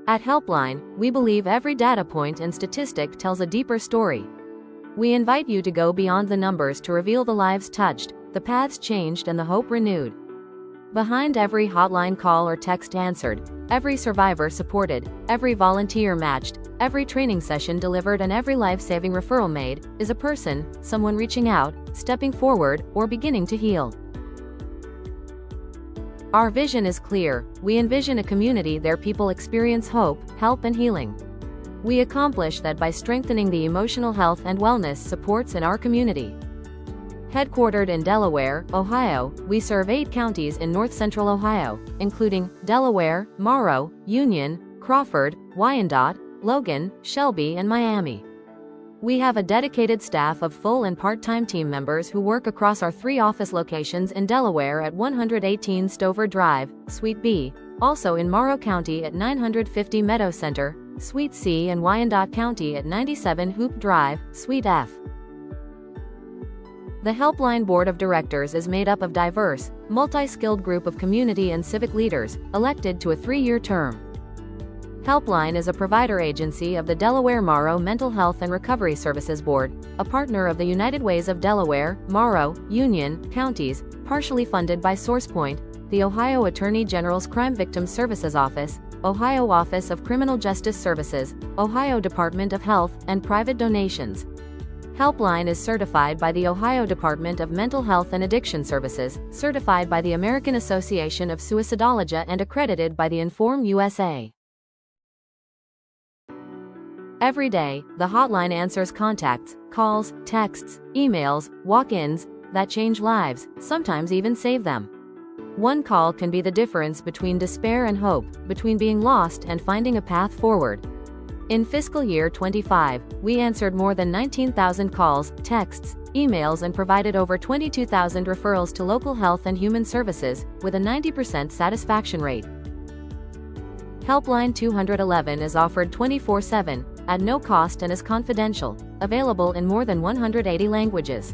At HelpLine, we believe every data point and statistic tells a deeper story. We invite you to go beyond the numbers to reveal the lives touched, the paths changed, and the hope renewed. Behind every hotline call or text answered, every survivor supported, every volunteer matched, every training session delivered, and every life-saving referral made, is a person, someone reaching out, stepping forward, or beginning to heal. Our vision is clear. We envision a community where people experience hope, help, and healing. We accomplish that by strengthening the emotional health and wellness supports in our community. Headquartered in Delaware, Ohio, we serve 8 counties in north-central Ohio, including Delaware, Morrow, Union, Crawford, Wyandotte, Logan, Shelby, and Miami. We have a dedicated staff of full and part-time team members who work across our 3 office locations in Delaware at 118 Stover Drive, Suite B, also in Morrow County at 950 Meadow Center, Suite C, and Wyandotte County at 97 Hoop Drive, Suite F. The HelpLine Board of Directors is made up of diverse, multi-skilled group of community and civic leaders, elected to a 3-year term. HelpLine is a provider agency of the Delaware Morrow Mental Health and Recovery Services Board, a partner of the United Ways of Delaware, Morrow, Union, counties, partially funded by SourcePoint, the Ohio Attorney General's Crime Victims Services Office, Ohio Office of Criminal Justice Services, Ohio Department of Health, and private donations. HelpLine is certified by the Ohio Department of Mental Health and Addiction Services, certified by the American Association of Suicidology, and accredited by the Inform USA. Every day, the hotline answers contacts, calls, texts, emails, walk-ins that change lives, sometimes even save them. One call can be the difference between despair and hope, between being lost and finding a path forward. In fiscal year 25, we answered more than 19,000 calls, texts, emails, and provided over 22,000 referrals to local health and human services, with a 90% satisfaction rate. HelpLine 211 is offered 24/7, at no cost, and is confidential, available in more than 180 languages.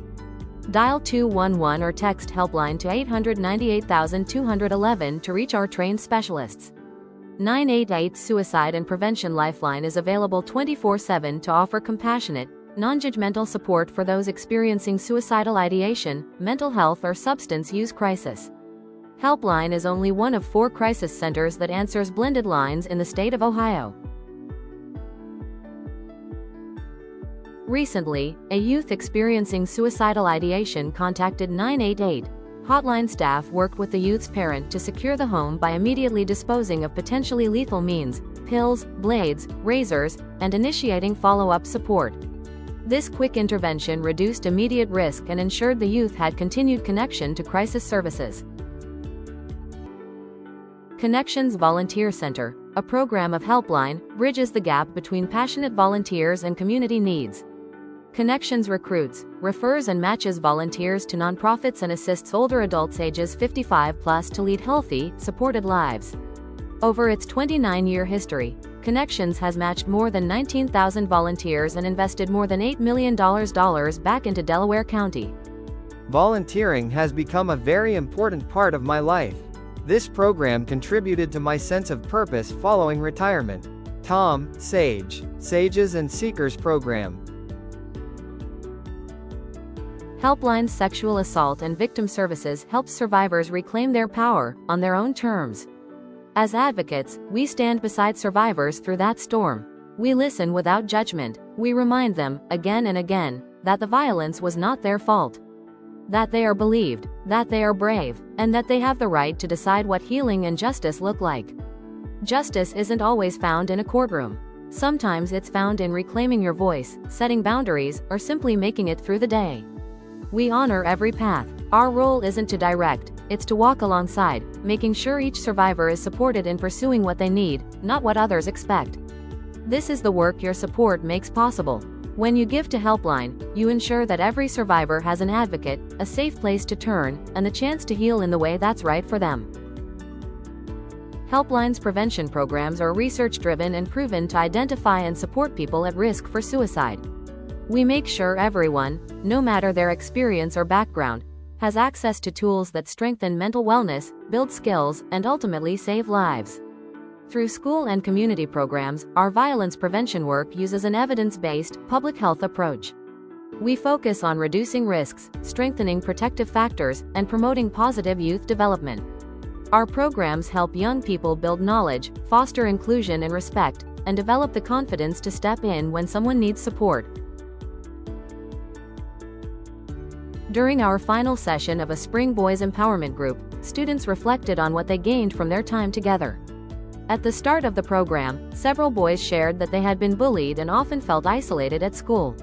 Dial 211 or text HelpLine to 898,211 to reach our trained specialists. 988 Suicide and Prevention Lifeline is available 24/7 to offer compassionate, non-judgmental support for those experiencing suicidal ideation, mental health, or substance use crisis. HelpLine is only one of 4 crisis centers that answers blended lines in the state of Ohio. Recently, a youth experiencing suicidal ideation contacted 988. Hotline staff worked with the youth's parent to secure the home by immediately disposing of potentially lethal means, pills, blades, razors, and initiating follow-up support. This quick intervention reduced immediate risk and ensured the youth had continued connection to crisis services. Connections Volunteer Center, a program of HelpLine, bridges the gap between passionate volunteers and community needs. Connections recruits, refers, and matches volunteers to nonprofits and assists older adults ages 55+ to lead healthy, supported lives. Over its 29-year history, Connections has matched more than 19,000 volunteers and invested more than $8 million back into Delaware County. Volunteering has become a very important part of my life. This program contributed to my sense of purpose following retirement. Tom, Sage, Sages and Seekers Program. HelpLine's Sexual Assault and Victim Services helps survivors reclaim their power, on their own terms. As advocates, we stand beside survivors through that storm. We listen without judgment. We remind them, again and again, that the violence was not their fault. That they are believed, that they are brave, and that they have the right to decide what healing and justice look like. Justice isn't always found in a courtroom. Sometimes it's found in reclaiming your voice, setting boundaries, or simply making it through the day. We honor every path. Our role isn't to direct, it's to walk alongside, making sure each survivor is supported in pursuing what they need, not what others expect. This is the work your support makes possible. When you give to HelpLine, you ensure that every survivor has an advocate, a safe place to turn, and the chance to heal in the way that's right for them. HelpLine's prevention programs are research-driven and proven to identify and support people at risk for suicide. We make sure everyone, no matter their experience or background, has access to tools that strengthen mental wellness, build skills, and ultimately save lives. Through school and community programs, our violence prevention work uses an evidence-based, public health approach. We focus on reducing risks, strengthening protective factors, and promoting positive youth development. Our programs help young people build knowledge, foster inclusion and respect, and develop the confidence to step in when someone needs support. During our final session of a Spring Boys Empowerment Group, students reflected on what they gained from their time together. At the start of the program, several boys shared that they had been bullied and often felt isolated at school.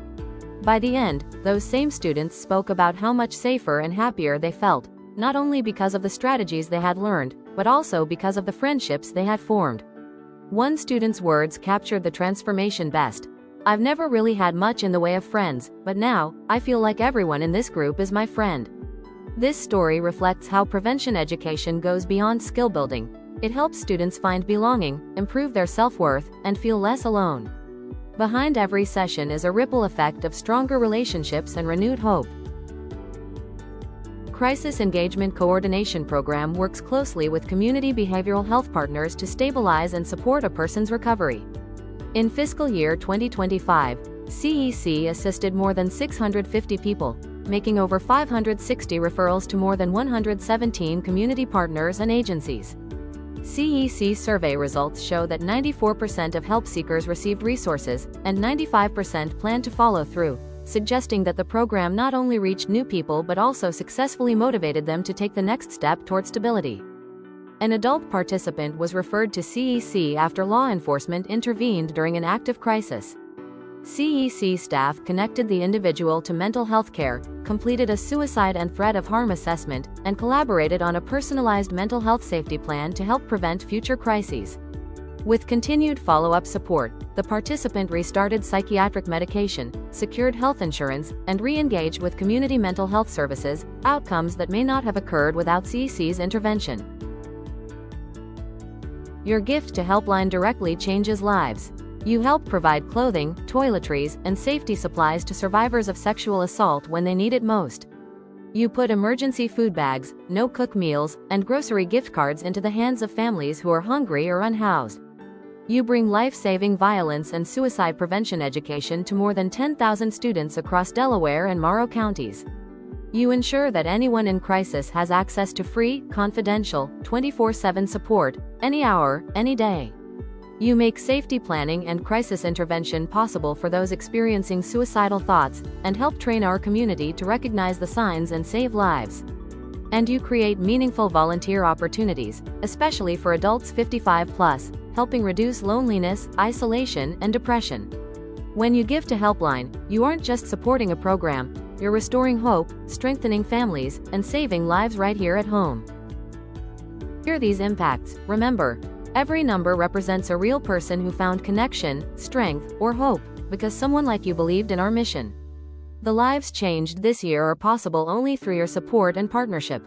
By the end, those same students spoke about how much safer and happier they felt, not only because of the strategies they had learned, but also because of the friendships they had formed. One student's words captured the transformation best. "I've never really had much in the way of friends, but now, I feel like everyone in this group is my friend." This story reflects how prevention education goes beyond skill building. It helps students find belonging, improve their self-worth, and feel less alone. Behind every session is a ripple effect of stronger relationships and renewed hope. Crisis Engagement Coordination Program works closely with community behavioral health partners to stabilize and support a person's recovery. In fiscal year 2025, CEC assisted more than 650 people, making over 560 referrals to more than 117 community partners and agencies. CEC survey results show that 94% of help seekers received resources, and 95% plan to follow through, suggesting that the program not only reached new people but also successfully motivated them to take the next step toward stability. An adult participant was referred to CEC after law enforcement intervened during an active crisis. CEC staff connected the individual to mental health care, completed a suicide and threat of harm assessment, and collaborated on a personalized mental health safety plan to help prevent future crises. With continued follow-up support, the participant restarted psychiatric medication, secured health insurance, and re-engaged with community mental health services, outcomes that may not have occurred without CEC's intervention. Your gift to HelpLine directly changes lives. You help provide clothing, toiletries, and safety supplies to survivors of sexual assault when they need it most. You put emergency food bags, no-cook meals, and grocery gift cards into the hands of families who are hungry or unhoused. You bring life-saving violence and suicide prevention education to more than 10,000 students across Delaware and Morrow counties. You ensure that anyone in crisis has access to free, confidential, 24/7 support, any hour, any day. You make safety planning and crisis intervention possible for those experiencing suicidal thoughts, and help train our community to recognize the signs and save lives. And you create meaningful volunteer opportunities, especially for adults 55+, helping reduce loneliness, isolation, and depression. When you give to HelpLine, you aren't just supporting a program, you're restoring hope, strengthening families, and saving lives right here at home. Hear these impacts. Remember, every number represents a real person who found connection, strength, or hope, because someone like you believed in our mission. The lives changed this year are possible only through your support and partnership.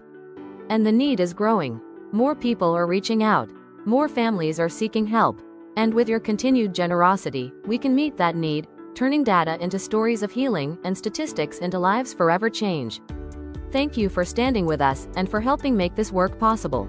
And the need is growing. More people are reaching out. More families are seeking help. And with your continued generosity, we can meet that need, turning data into stories of healing and statistics into lives forever changed. Thank you for standing with us and for helping make this work possible.